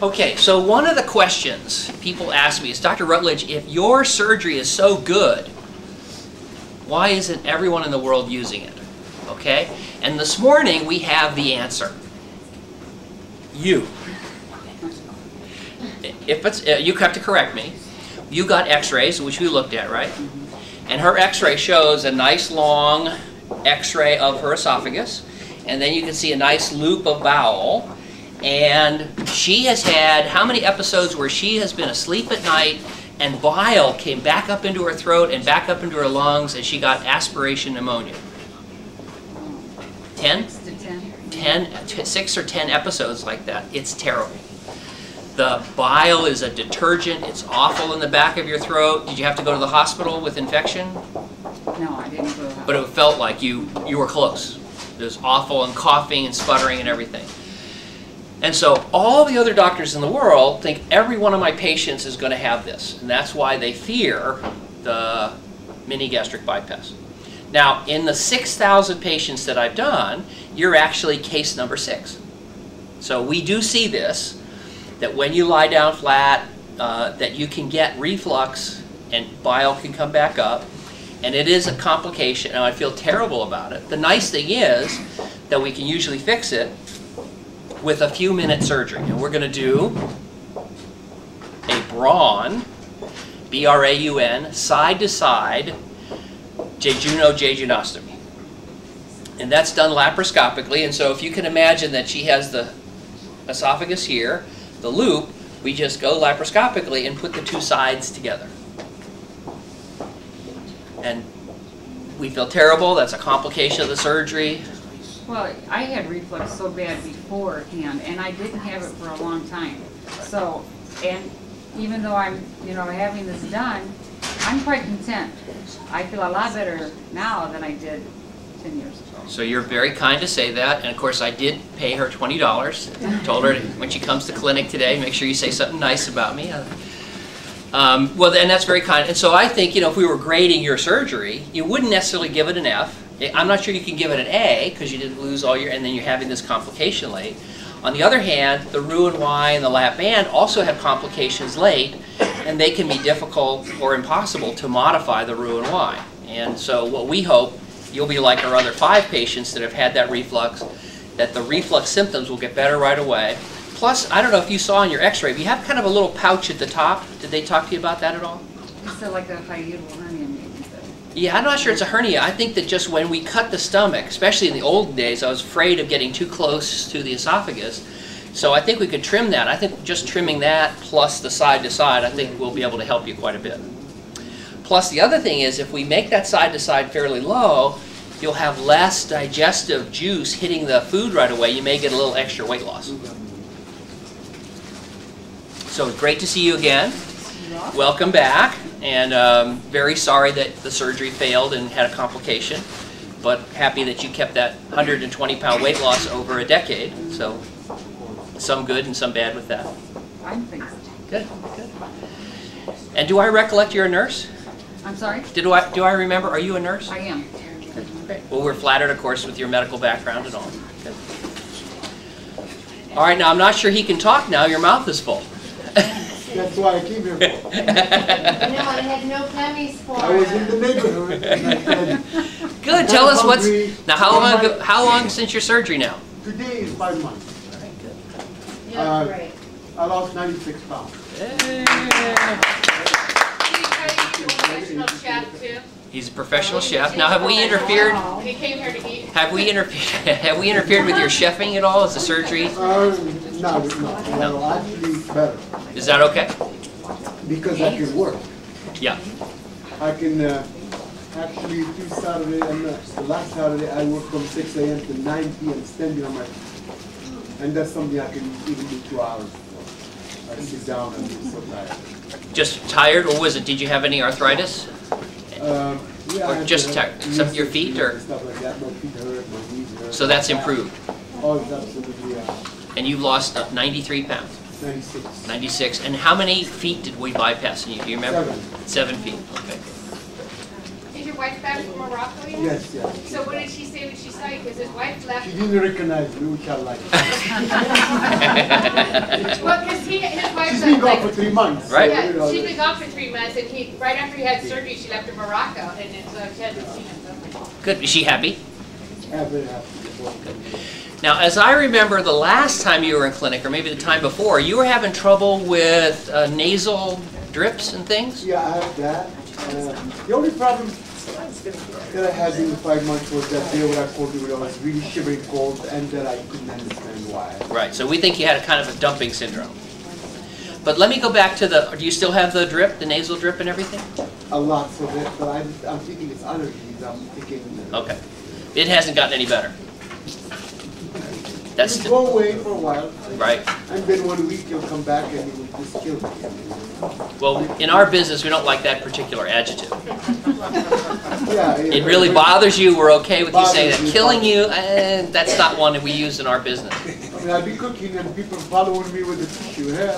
Okay, so one of the questions people ask me is, Dr. Rutledge, if your surgery is so good, why isn't everyone in the world using it? Okay, and this morning we have the answer. You. If it's, you have to correct me. You got x-rays, which we looked at, right? And her x-ray shows a nice long x-ray of her esophagus, and then you can see a nice loop of bowel. And she has had how many episodes where she has been asleep at night and bile came back up into her throat and back up into her lungs and she got aspiration pneumonia? 10? 6 or 10 episodes like that. It's terrible. The bile is a detergent. It's awful in the back of your throat. Did you have to go to the hospital with infection? No, I didn't go to the hospital. But it felt like you were close. It was awful and coughing and sputtering and everything. And so all the other doctors in the world think every one of my patients is going to have this. And that's why they fear the mini gastric bypass. Now, in the 6,000 patients that I've done, you're actually case number 6. So we do see this, that when you lie down flat, that you can get reflux and bile can come back up. And it is a complication, and I feel terrible about it. The nice thing is that we can usually fix it with a few minute surgery. And we're going to do a brawn, B-R-A-U-N, side to side jejunostomy. And that's done laparoscopically. And so if you can imagine that she has the esophagus here, the loop, we just go laparoscopically and put the two sides together. And we feel terrible. That's a complication of the surgery. Well, I had reflux so bad beforehand, and I didn't have it for a long time. So, and even though I'm, having this done, I'm quite content. I feel a lot better now than I did 10 years ago. So you're very kind to say that, and of course I did pay her $20. Told her when she comes to clinic today, make sure you say something nice about me. Well, and that's very kind. And so I think, if we were grading your surgery, you wouldn't necessarily give it an F. I'm not sure you can give it an A because you didn't lose all your, and then you're having this complication late. On the other hand, the Roux-en-Y and the lap band also have complications late, and they can be difficult or impossible to modify the Roux-en-Y. And so what we hope, you'll be like our other 5 patients that have had that reflux, that the reflux symptoms will get better right away. Plus, I don't know if you saw in your x-ray, but you have kind of a little pouch at the top. Did they talk to you about that at all? It's like a hiatal hernia maybe. Yeah, I'm not sure it's a hernia. I think that just when we cut the stomach, especially in the old days, I was afraid of getting too close to the esophagus. So I think we could trim that. I think just trimming that plus the side to side, I think we'll be able to help you quite a bit. Plus the other thing is if we make that side to side fairly low, you'll have less digestive juice hitting the food right away. You may get a little extra weight loss. So great to see you again. Welcome back, and very sorry that the surgery failed and had a complication, but happy that you kept that 120-pound weight loss over a decade. So some good and some bad with that. I think so. Good, good. And do I recollect you're a nurse? I'm sorry? Do I remember? Are you a nurse? I am. Great. Well, we're flattered, of course, with your medical background and all. Good. All right, now I'm not sure he can talk now. Your mouth is full. That's why I came here for. I had no gummies for I was in the neighborhood. And I said, Good. Tell us what's now. How long since your surgery now? Today is 5 months. All right, good. Yeah, great. I lost 96 pounds. Professional chef too. He's a professional chef. Now, have we interfered? He came here to eat. Have we interfered with your chefing at all? Is the surgery? No. Actually, better. Is that okay? Because I can work. Yeah. I can actually this Saturday and the last Saturday I worked from 6 a.m. to 9 p.m. standing on my feet. And that's something I can even do 2 hours for. I sit down and I'm so tired. Just tired, or was it? Did you have any arthritis? Yeah, Or just some of your feet, or? Stuff like that. My feet hurt, my knees hurt. So that's improved. Oh, it's absolutely, And you've lost 93 pounds. 96. 96. And how many feet did we bypass in you? Do you remember? 7. 7 feet. Okay. Is your wife back from Morocco yet? Yes, yes. So what did she say when she saw you? Because his wife left. She didn't recognize me, which I like. Well, because his wife's She's been gone for like, 3 months. Right. yeah, she's been gone for 3 months, and right after he had surgery, she left to Morocco, and so she hasn't seen him. Good. Is she happy? Yeah, very happy. Now, as I remember, the last time you were in clinic, or maybe the time before, you were having trouble with nasal drips and things? Yeah, I have that. The only problem that I had in the 5 months was that day when I told you I was really shivering cold and that I couldn't understand why. Right. So we think you had a kind of a dumping syndrome. But let me go back to the, do you still have the drip, the nasal drip and everything? A lot of it, but I'm thinking it's allergies. I'm thinking... Okay. It hasn't gotten any better. That's It'll go away for a while. right. And then 1 week you'll come back and it will just kill me. Well, in our business, we don't like that particular adjective. Yeah, It really bothers you. We're okay with you saying that. Bothers me. Killing you, that's not one that we use in our business. I mean, I'll be cooking and people following me with the tissue. Yeah,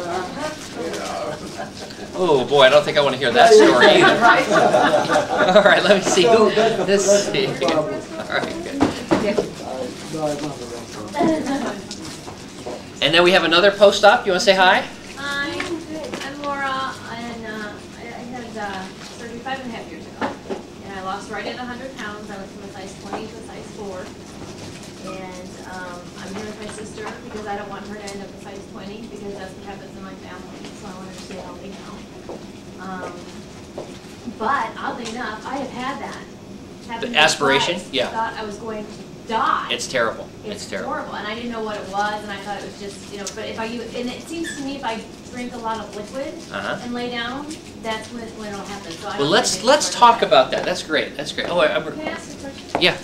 Oh boy, I don't think I want to hear that story either. All right, let me see. So Who, that's the- let's that's the see. problem. All right, good. No, I don't have the rest. And then we have another post-op. You want to say hi? Hi, I'm Laura, and I had surgery 5.5 years ago, and I lost right at 100 pounds. I went from a size 20 to a size 4, and I'm here with my sister because I don't want her to end up a size 20 because that's what happens in my family, so I want her to stay healthy now. But oddly enough, I have had that. Happened The aspiration? twice. Yeah. I thought I was going to die. It's terrible. It's terrible. horrible, and I didn't know what it was, and I thought it was just, but if I use, and it seems to me if I drink a lot of liquid and lay down, that's when it'll happen. So I Well, don't let's talk about that. That's great. That's great. Oh, Can I ask a question? yeah.